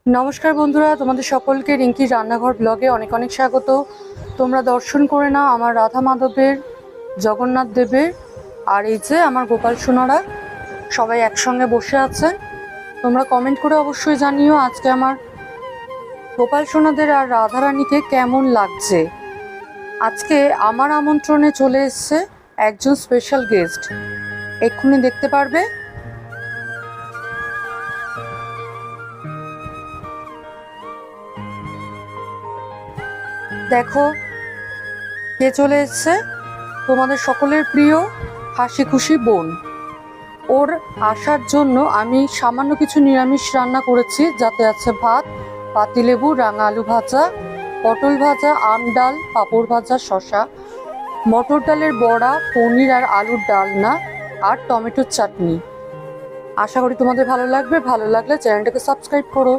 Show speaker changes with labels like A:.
A: নমস্কার বন্ধুরা, তোমাদের সকলকে রিঙ্কি রান্নাঘর ব্লগে অনেক অনেক স্বাগত। তোমরা দর্শন করে নাও আমার রাধা মাধবের, জগন্নাথ দেবের, আর এই যে আমার গোপাল সোনারা সবাই একসঙ্গে বসে আছে। তোমরা কমেন্ট করে অবশ্যই জানিও আজকে আমার গোপাল সোনাদের আর রাধারানীকে কেমন লাগছে। আজকে আমার আমন্ত্রণে চলে এসছে একজন স্পেশাল গেস্ট, এক্ষুনি দেখতে পারবে। দেখো কে চলে এসছে, তোমাদের সকলের প্রিয় হাসি খুশি বোন। ওর আসার জন্য আমি সামান্য কিছু নিরামিষ রান্না করেছি, যাতে আছে ভাত, পাতিলেবু, রাঙা আলু ভাজা, পটল ভাজা, আম ডাল, পাঁপড় ভাজা, শশা, মটর ডালের বড়া, পনির আর আলুর ডালনা, আর টমেটোর চাটনি। আশা করি তোমাদের ভালো লাগবে। ভালো লাগলে চ্যানেলটাকে সাবস্ক্রাইব করো।